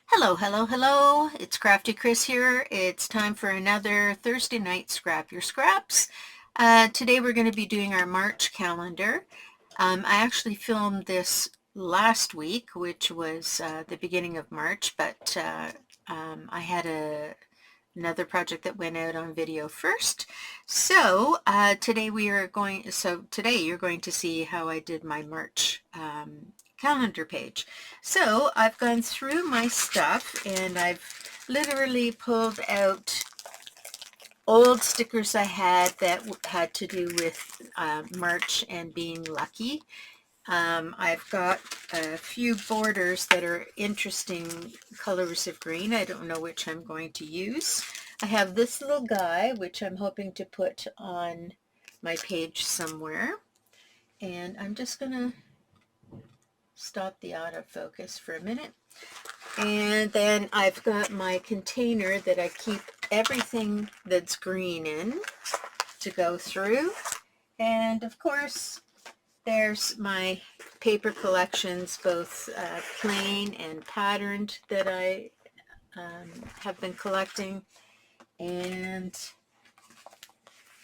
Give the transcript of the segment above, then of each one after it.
Hello, hello, hello. It's Crafty Chris here. It's time for another Thursday night Scrap Your Scraps. Today we're going to be doing our March calendar. I actually filmed this last week, which was the beginning of March, but I had another project that went out on video first. So today you're going to see how I did my March calendar page. So I've gone through my stuff and I've literally pulled out old stickers I had that had to do with March and being lucky. I've got a few borders that are interesting colors of green. I don't know which I'm going to use. I have this little guy, which I'm hoping to put on my page somewhere. And I'm just going to stop the autofocus for a minute. And then I've got my container that I keep everything that's green in to go through. And of course, there's my paper collections, both plain and patterned, that I have been collecting. And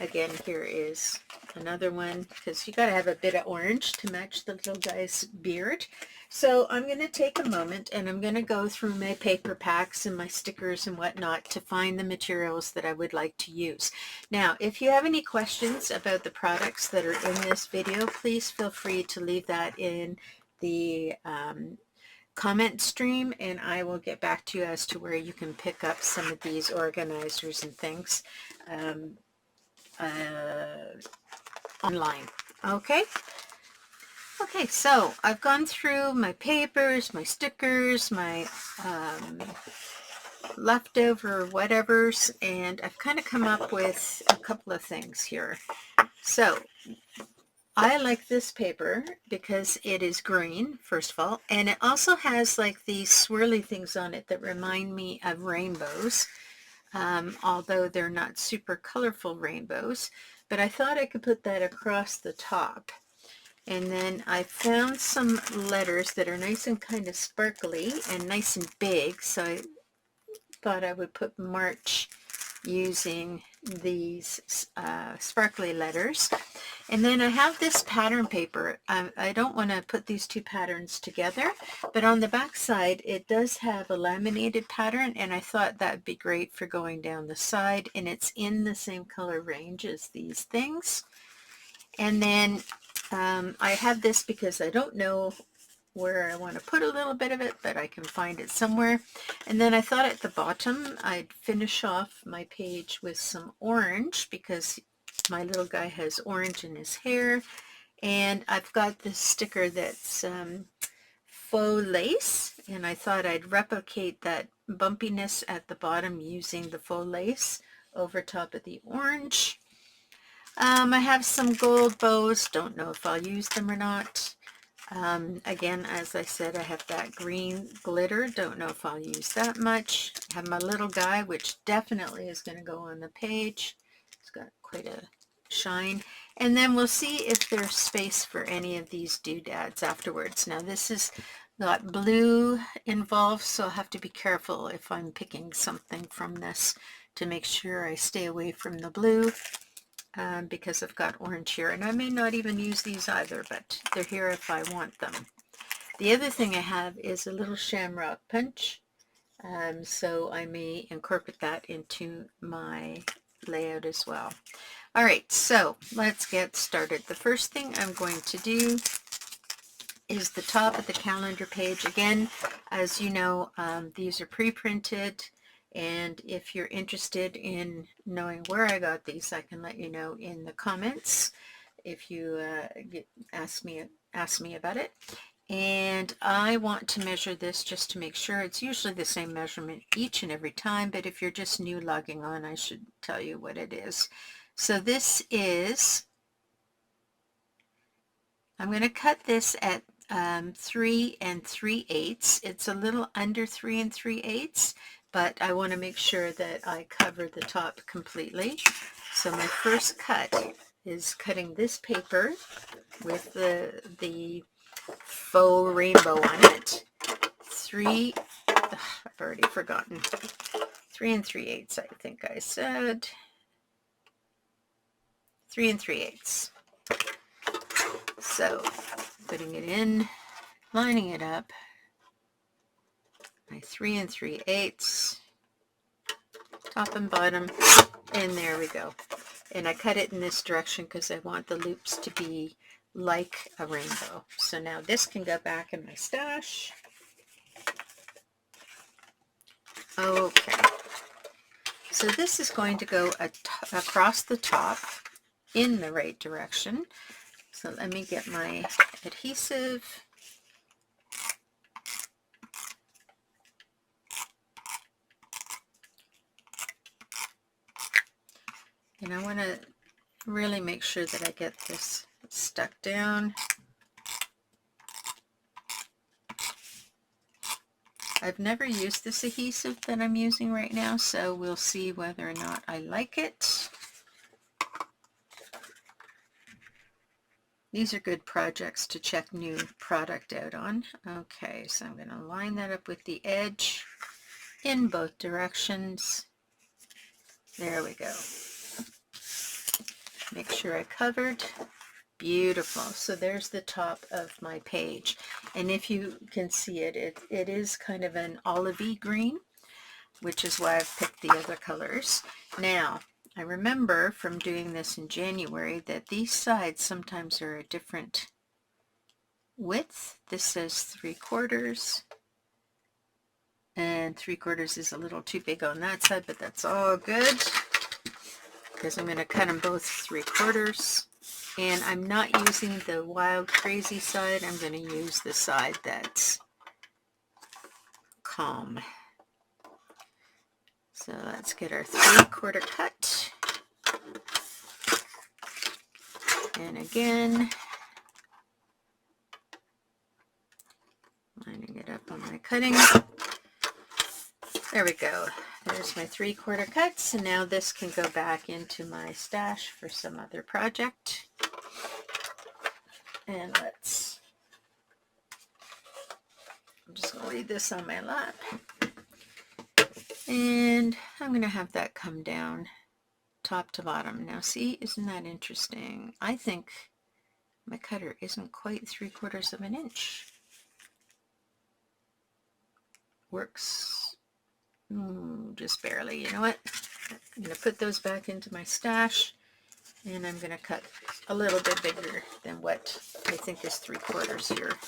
again, here is another one, because you got to have a bit of orange to match the little guy's beard. So I'm going to take a moment and I'm going to go through my paper packs and my stickers and whatnot to find the materials that I would like to use. Now, if you have any questions about the products that are in this video, please feel free to leave that in the comment stream and I will get back to you as to where you can pick up some of these organizers and things online. Okay, so I've gone through my papers, my stickers, my leftover whatevers, and I've kind of come up with a couple of things here. So I like this paper because it is green, first of all, and it also has like these swirly things on it that remind me of rainbows, although they're not super colorful rainbows, but I thought I could put that across the top. And then I found some letters that are nice and kind of sparkly and nice and big, so I thought I would put March using these sparkly letters. And then I have this pattern paper. I don't want to put these two patterns together, but on the back side it does have a laminated pattern, and I thought that would be great for going down the side, and it's in the same color range as these things. And then I have this because I don't know where I want to put a little bit of it, but I can find it somewhere. And then I thought at the bottom I'd finish off my page with some orange because my little guy has orange in his hair. And I've got this sticker that's faux lace, and I thought I'd replicate that bumpiness at the bottom using the faux lace over top of the orange. I have some gold bows. Don't know if I'll use them or not. Again, as I said, I have that green glitter. Don't know if I'll use that much. I have my little guy, which definitely is going to go on the page. It's got quite a shine. And then we'll see if there's space for any of these doodads afterwards. Now this has got blue involved, so I'll have to be careful if I'm picking something from this to make sure I stay away from the blue. Because I've got orange here, and I may not even use these either, but they're here if I want them. The other thing I have is a little shamrock punch, so I may incorporate that into my layout as well. All right, so let's get started. The first thing I'm going to do is the top of the calendar page. Again, as you know, these are pre-printed. And if you're interested in knowing where I got these, I can let you know in the comments if you ask me about it. And I want to measure this just to make sure. It's usually the same measurement each and every time, but if you're just new logging on, I should tell you what it is. So this is, I'm going to cut this at 3 3/8. It's a little under 3 3/8. But I want to make sure that I cover the top completely. So my first cut is cutting this paper with the faux rainbow on it, 3 Ugh, I've already forgotten. 3 3/8, I think I said. 3 3/8. So, putting it in, lining it up, my 3 3/8, top and bottom, and there we go. And I cut it in this direction because I want the loops to be like a rainbow. So now this can go back in my stash. Okay. So this is going to go across the top in the right direction. So let me get my adhesive. And I want to really make sure that I get this stuck down. I've never used this adhesive that I'm using right now, so we'll see whether or not I like it. These are good projects to check new product out on. Okay, so I'm going to line that up with the edge in both directions. There we go. Make sure I covered. Beautiful. So there's the top of my page. And if you can see it, it is kind of an olivey green, which is why I've picked the other colors. Now, I remember from doing this in January that these sides sometimes are a different width. This says 3/4, and 3/4 is a little too big on that side, but that's all good because I'm going to cut them both 3/4. And I'm not using the wild crazy side. I'm going to use the side that's calm. So let's get our 3/4 cut. And again, lining it up on my cutting. There we go. There's my 3/4 cuts, and now this can go back into my stash for some other project. And I'm just going to leave this on my lap. And I'm going to have that come down top to bottom. Now see, isn't that interesting? I think my cutter isn't quite 3/4 of an inch. Works just barely. You know what? I'm going to put those back into my stash, and I'm going to cut a little bit bigger than what I think is 3/4 here.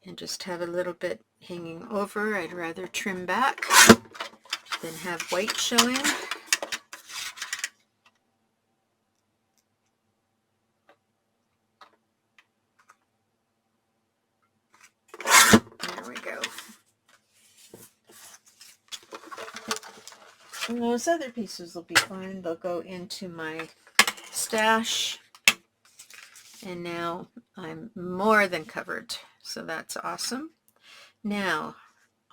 And just have a little bit hanging over. I'd rather trim back than have white showing. There we go. And those other pieces will be fine. They'll go into my stash. And now I'm more than covered. So that's awesome. Now,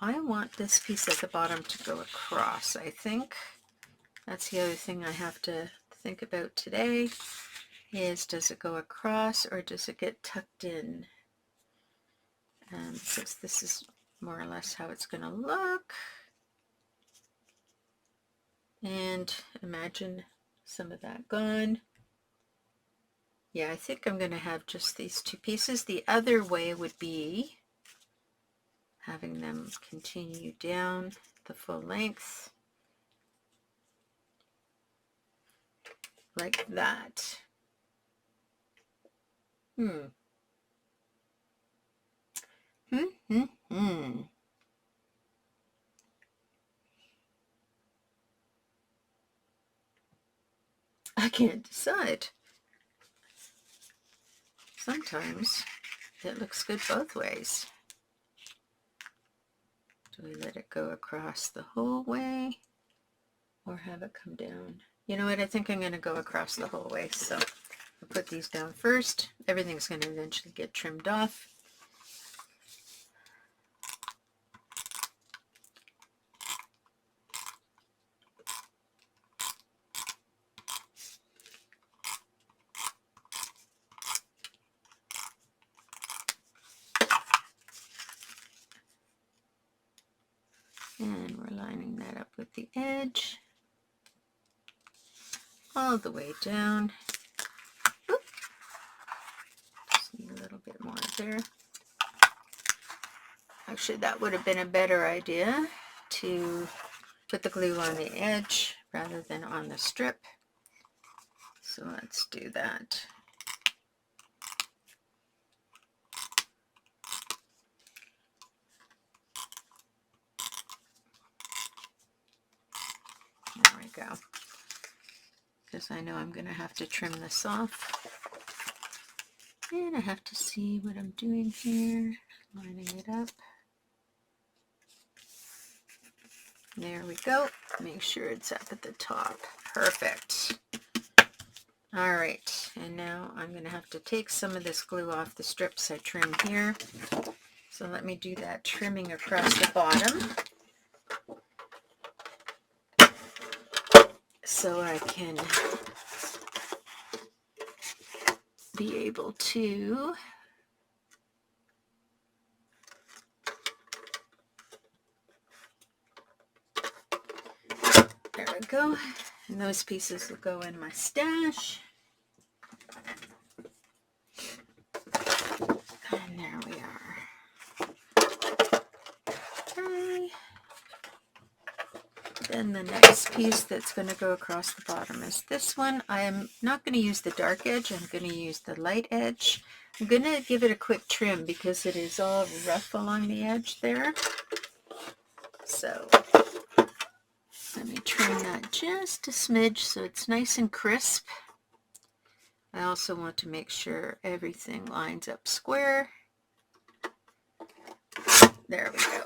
I want this piece at the bottom to go across, I think. That's the other thing I have to think about today is, does it go across or does it get tucked in? Since this is more or less how it's going to look. And imagine some of that gone. Yeah, I think I'm going to have just these two pieces. The other way would be having them continue down the full length like that. I can't decide. Sometimes it looks good both ways. Do we let it go across the whole way or have it come down? You know what, I think I'm going to go across the whole way. So I'll put these down first. Everything's going to eventually get trimmed off. edge, all the way down. Oop. Just need a little bit more there. Actually, that would have been a better idea, to put the glue on the edge rather than on the strip. So let's do that. There we go. Because I know I'm going to have to trim this off. And I have to see what I'm doing here, lining it up. There we go. Make sure it's up at the top. Perfect. All right, and now I'm going to have to take some of this glue off the strips I trimmed here. So let me do that trimming across the bottom, so I can be able to there we go, and those pieces will go in my stash. And there we are. Okay. Then the next piece that's going to go across the bottom is this one. I am not going to use the dark edge, I'm going to use the light edge. I'm going to give it a quick trim because it is all rough along the edge there. So let me trim that just a smidge so it's nice and crisp. I also want to make sure everything lines up square. There we go.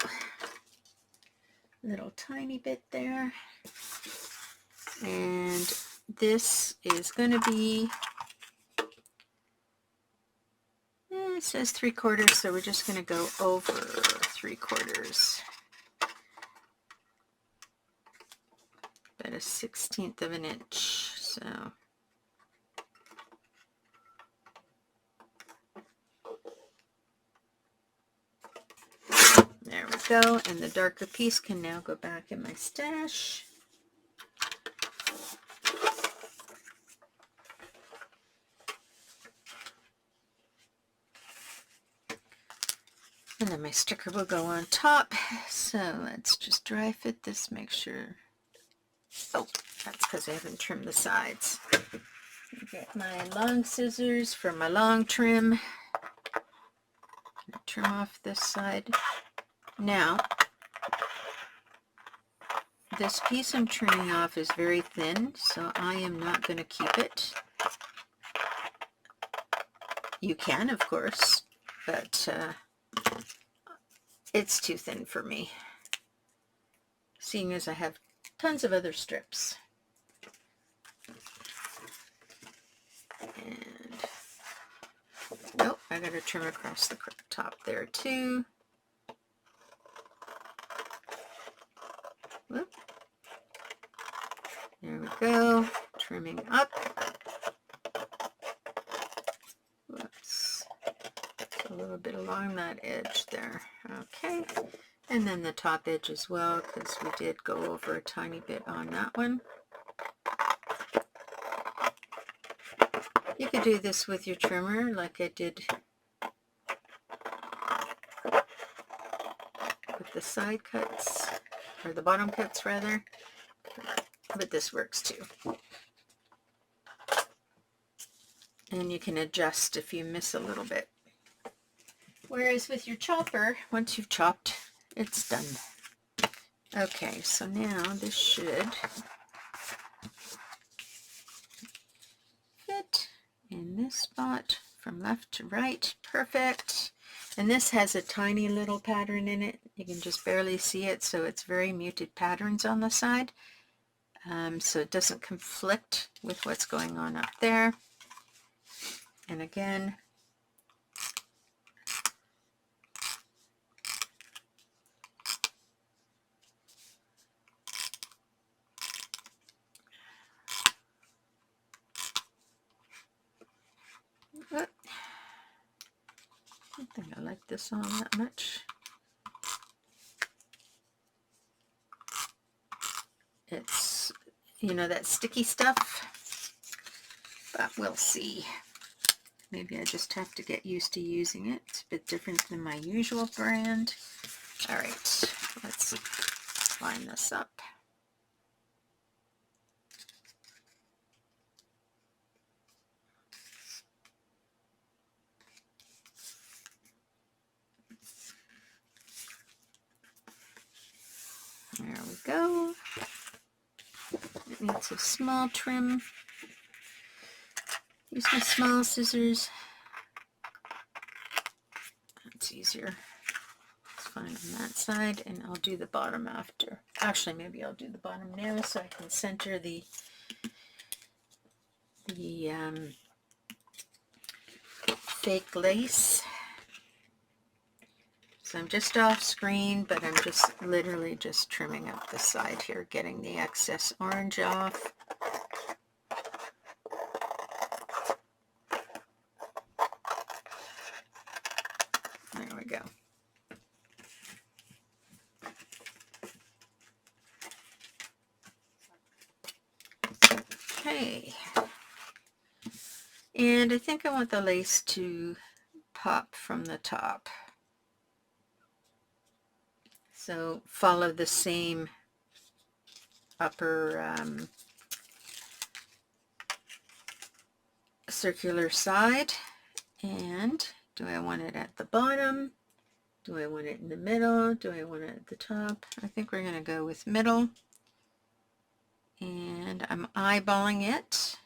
Little tiny bit there. And this is going to be, it says 3/4, so we're just going to go over 3/4. About 1/16 of an inch. So there we go, and the darker piece can now go back in my stash. And then my sticker will go on top. So let's just dry fit this, make sure. Oh, that's because I haven't trimmed the sides. Get my long scissors for my long trim. Trim off this side. Now, this piece I'm trimming off is very thin, so I am not going to keep it. You can, of course, but it's too thin for me, seeing as I have tons of other strips. And nope, I got to trim across the top there too. Whoop. There we go, trimming up. Whoops, a little bit along that edge there. Okay, and then the top edge as well, because we did go over a tiny bit on that one. You could do this with your trimmer like I did with the side cuts, or the bottom cuts rather, but this works too. And you can adjust if you miss a little bit. Whereas with your chopper, once you've chopped, it's done. Okay, so now this should fit in this spot from left to right. Perfect. And this has a tiny little pattern in it. You can just barely see it, so it's very muted patterns on the side. So it doesn't conflict with what's going on up there. And again, I don't think I like this on that much. you know, that sticky stuff, but we'll see. Maybe I just have to get used to using it. It's a bit different than my usual brand. All right, let's line this up. There we go. It needs a small trim. Use my small scissors. That's easier. It's fine on that side, and I'll do the bottom after. Actually, maybe I'll do the bottom now so I can center the fake lace. So I'm just off screen, but I'm just literally just trimming up the side here, getting the excess orange off. There we go. Okay. And I think I want the lace to pop from the top. So follow the same upper circular side. And do I want it at the bottom? Do I want it in the middle? Do I want it at the top? I think we're going to go with middle. And I'm eyeballing it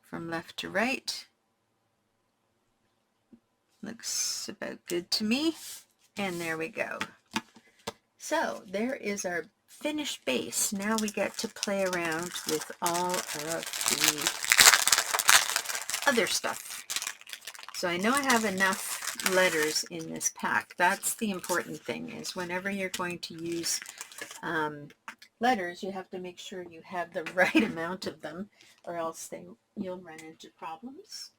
from left to right. Looks about good to me. And there we go. So there is our finished base. Now we get to play around with all of the other stuff. So I know I have enough letters in this pack. That's the important thing, is whenever you're going to use letters, you have to make sure you have the right amount of them, or else you'll run into problems.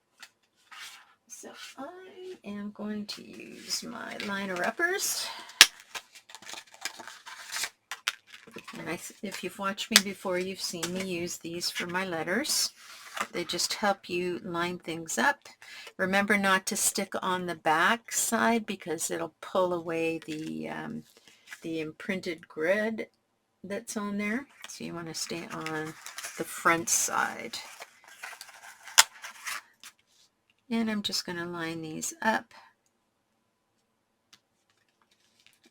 So I am going to use my liner uppers. And if you've watched me before, you've seen me use these for my letters. They just help you line things up. Remember not to stick on the back side because it'll pull away the imprinted grid that's on there. So you want to stay on the front side. And I'm just going to line these up.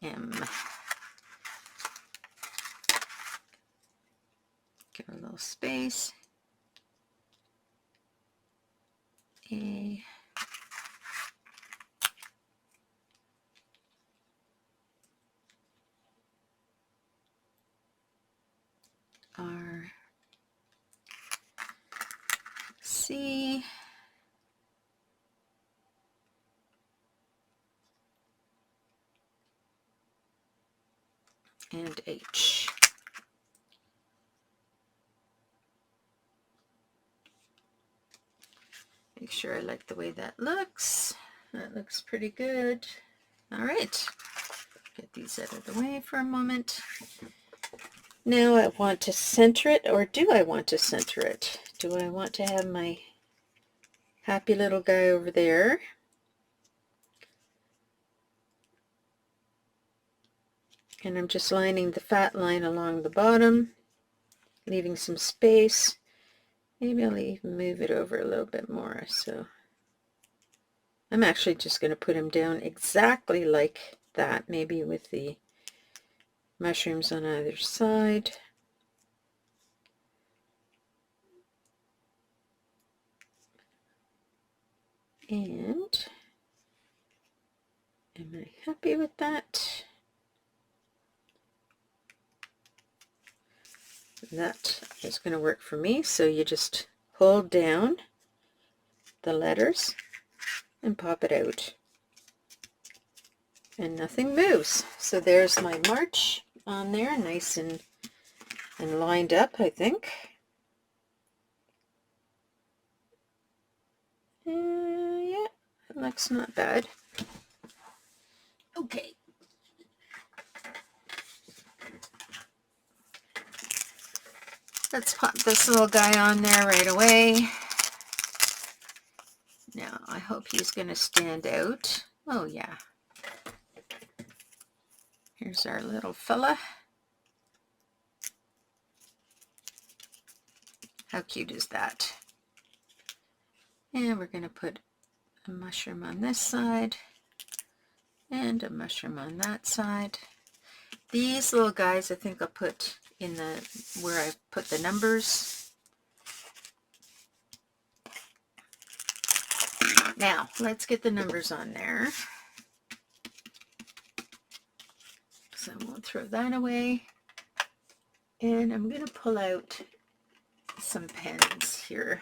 M. Give a little space. A. R. C. And H. Make sure I like the way that looks. That looks pretty good. All right, get these out of the way for a moment. Now I want to center it, or do I want to center it? Do I want to have my happy little guy over there? And I'm just lining the fat line along the bottom, leaving some space. Maybe I'll even move it over a little bit more. So I'm actually just going to put him down exactly like that, maybe with the mushrooms on either side. And am I happy with that? That is going to work for me. So you just hold down the letters and pop it out. And nothing moves. So there's my march on there, nice and lined up, I think. Yeah, it looks not bad. Okay. Let's pop this little guy on there right away. Now, I hope he's going to stand out. Oh, yeah. Here's our little fella. How cute is that? And we're going to put a mushroom on this side and a mushroom on that side. These little guys I think I'll put in the where I put the numbers. Now let's get the numbers on there. So I won't throw that away. And I'm going to pull out some pens here.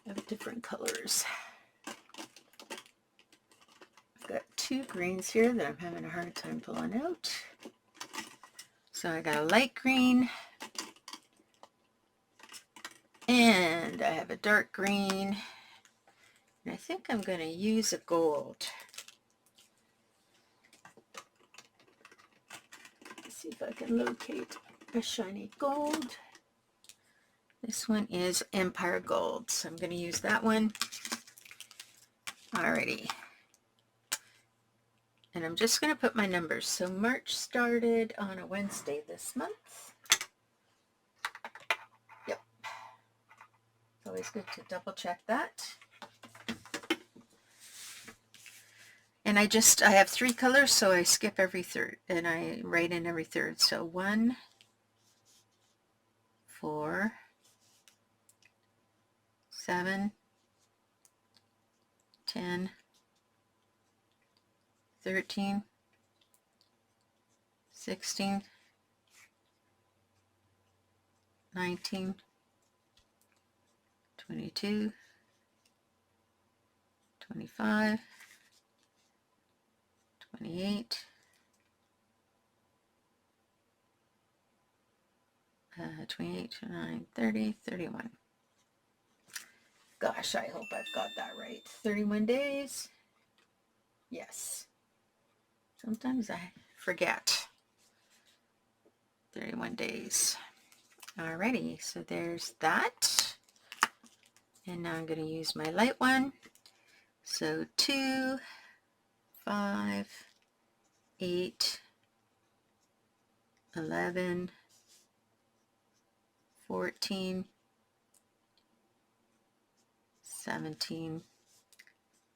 Of different colors. I've got two greens here that I'm having a hard time pulling out. So I got a light green and I have a dark green, and I think I'm going to use a gold. Let's see if I can locate a shiny gold. This one is Empire Gold, so I'm going to use that one. Alrighty. And I'm just going to put my numbers. So March started on a Wednesday this month. Yep. It's always good to double check that. And I have three colors, so I skip every third, and I write in every third. So 1, 4, 7, 10, 13, 16, 19, 22, 25, 28, 28, 29, 30, 31. Gosh, I hope I've got that right. 31 days. Yes. Sometimes I forget. 31 days. Alrighty, so there's that. And now I'm going to use my light one. So 2, 5, 8, 11, 14, 17,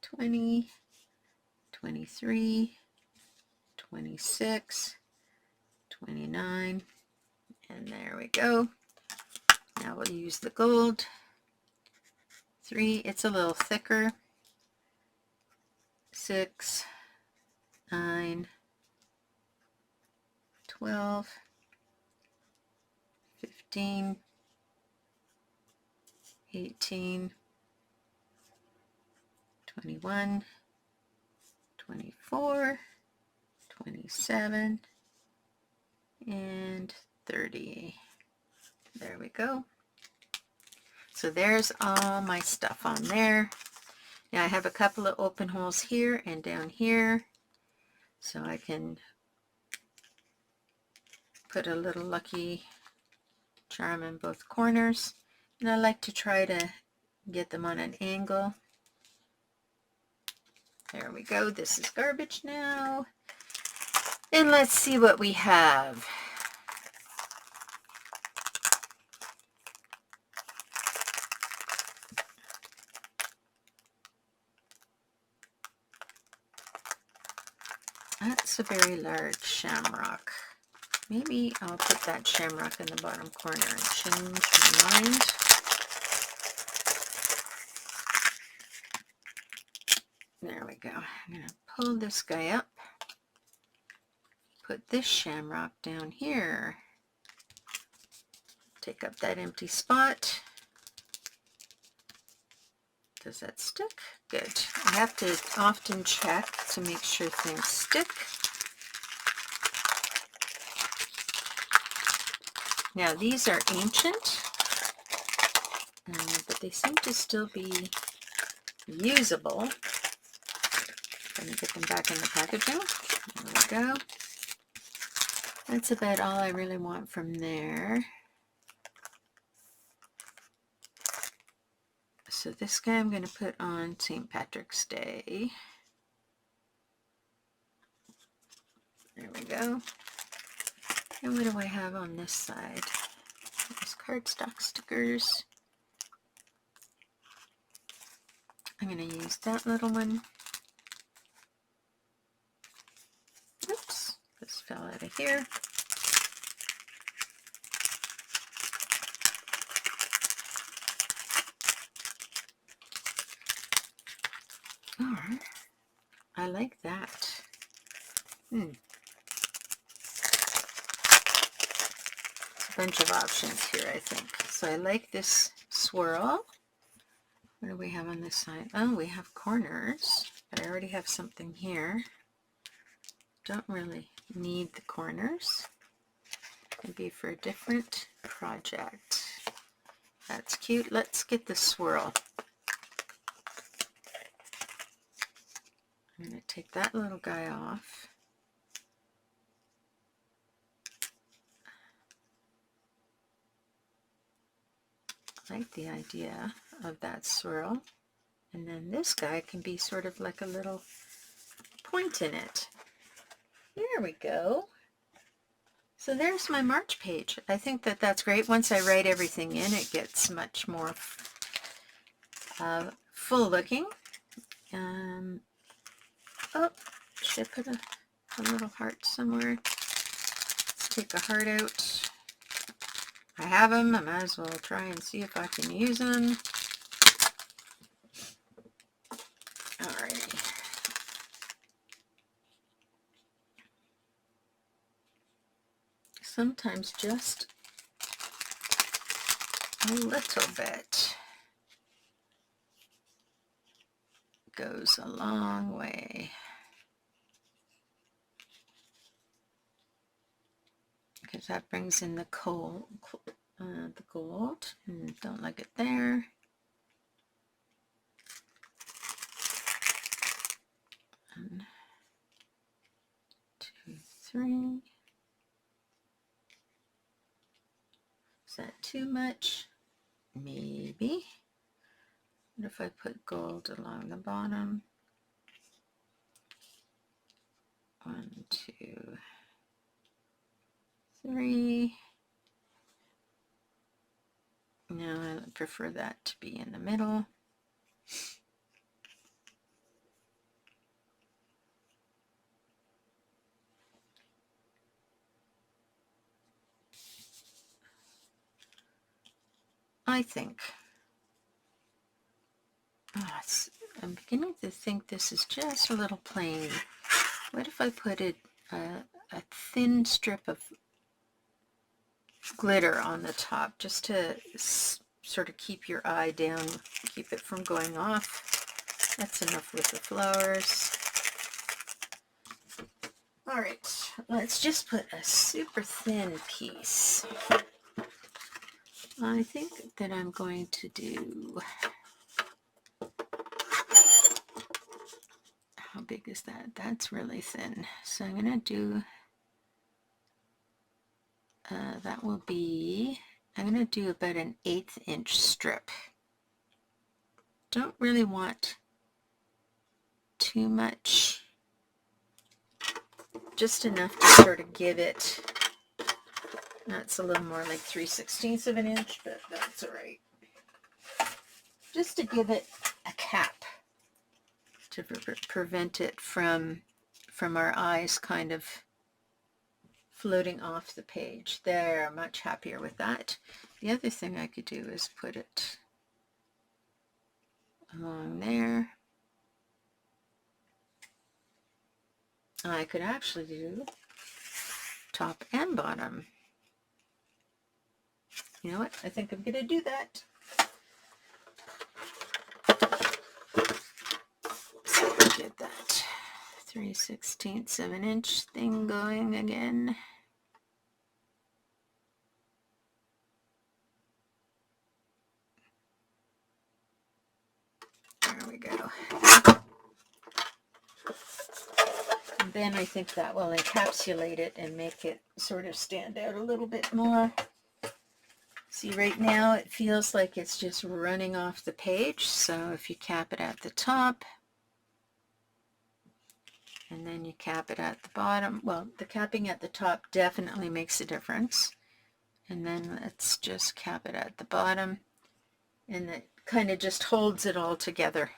20, 23, 26, 29, and there we go. Now we'll use the gold. 3, it's a little thicker. 6, 9, 12, 15, 18, 21, 24, 27, and 30. There we go. So there's all my stuff on there. Now I have a couple of open holes here and down here, so I can put a little lucky charm in both corners. And I like to try to get them on an angle. There we go. This is garbage now. And let's see what we have. That's a very large shamrock. Maybe I'll put that shamrock in the bottom corner and change my mind. There we go. I'm going to pull this guy up. Put this shamrock down here. Take up that empty spot. Does that stick? Good. I have to often check to make sure things stick. Now these are ancient, but they seem to still be usable. I Let me get them back in the packaging. There we go. That's about all I really want from there. So this guy I'm going to put on St. Patrick's Day. There we go. And what do I have on this side? There's cardstock stickers. I'm going to use that little one. Oops, this fell out of here. Oh, I like that. A bunch of options here, I think. So I like this swirl. What do we have on this side? Oh, we have corners, but I already have something here. Don't really need the corners. Maybe for a different project. That's cute. Let's get the swirl. I'm going to take that little guy off. I like the idea of that swirl. And then this guy can be sort of like a little point in it. There we go. So there's my March page. I think that that's great. Once I write everything in, it gets much more full looking. Oh, should I put a little heart somewhere? Let's take a heart out. I have them. I might as well try and see if I can use them. Alrighty. Sometimes just a little bit goes a long way. Because that brings in the gold. And don't like it there. One, two, three. Is that too much? Maybe. What if I put gold along the bottom? 1, 2, 3. No, I prefer that to be in the middle. I think. I'm beginning to think this is just a little plain. What if I put a thin strip of glitter on the top, just to sort of keep your eye down, keep it from going off. That's enough with the flowers. All right, let's just put a super thin piece. I think that I'm going to do, how big is that? That's really thin. So I'm going to do, that will be, I'm going to do about an 1/8 inch strip. Don't really want too much, just enough to sort of give it, that's a little more like 3/16 of an inch, but that's all right. Just to give it a cap to prevent it from our eyes kind of floating off the page. There, much happier with that. The other thing I could do is put it along there. I could actually do top and bottom. You know what? I think I'm going to do that. So get that 3/16 of an inch thing going again. There we go. then I think that will encapsulate it and make it sort of stand out a little bit more. See, right now it feels like it's just running off the page, so if you cap it at the top, and then you cap it at the bottom, well, the capping at the top definitely makes a difference. And then let's just cap it at the bottom, and it kind of just holds it all together.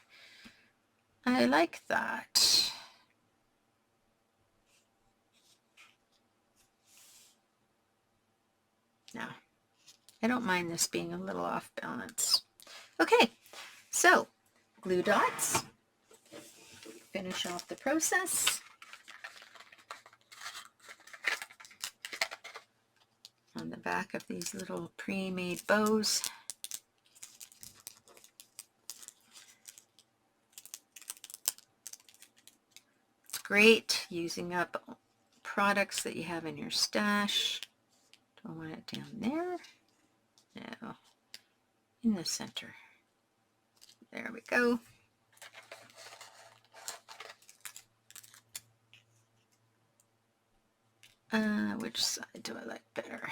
I like that. Now, I don't mind this being a little off balance. Okay, so glue dots. Finish off the process. On the back of these little pre-made bows. It's great using up products that you have in your stash. Do I want it down there? No, in the center. There we go. Which side do I like better?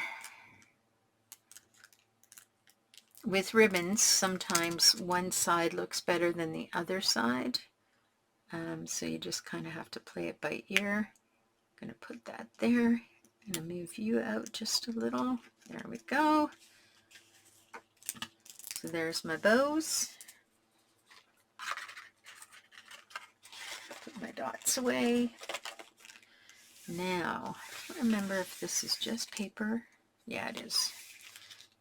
With ribbons, sometimes one side looks better than the other side. So you just kind of have to play it by ear. I'm going to put that there. I'm going to move you out just a little. There we go. So there's my bows. Put my dots away. Now, I can't remember if this is just paper. Yeah, it is.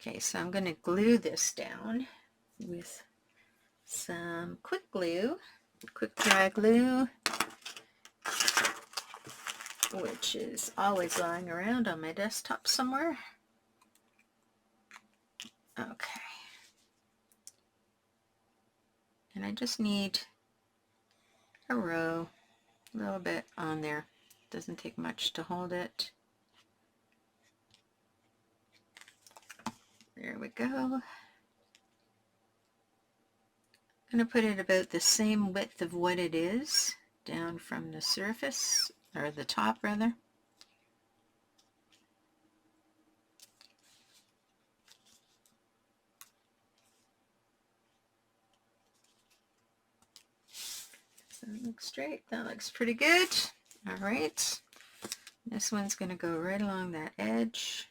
Okay, so I'm going to glue this down with some quick glue, quick dry glue, which is always lying around on my desktop somewhere. Okay. And I just need a row, a little bit on there. Doesn't take much to hold it. There we go. I'm going to put it about the same width of what it is down from the surface, or the top rather. So that looks straight. That looks pretty good. All right. This one's going to go right along that edge.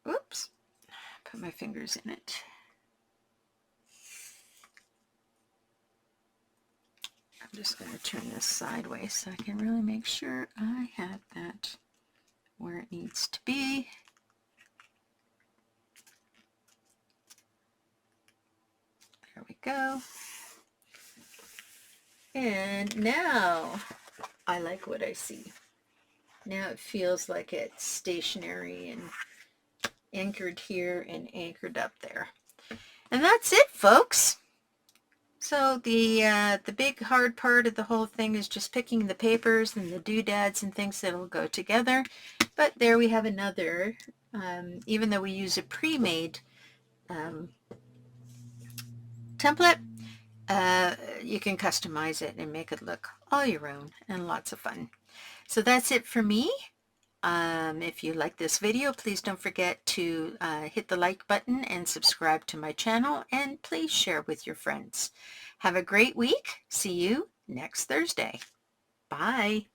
Oops. Put my fingers in it. I'm just going to turn this sideways so I can really make sure I have that where it needs to be. There we go. And now I like what I see. Now it feels like it's stationary and anchored here and anchored up there. And that's it, folks. So the big hard part of the whole thing is just picking the papers and the doodads and things that'll go together. But there we have another, even though we use a pre-made template, you can customize it and make it look all your own, and lots of fun. So that's it for me. If you like this video, please don't forget to hit the like button and subscribe to my channel, and please share with your friends. Have a great week. See you next Thursday. Bye.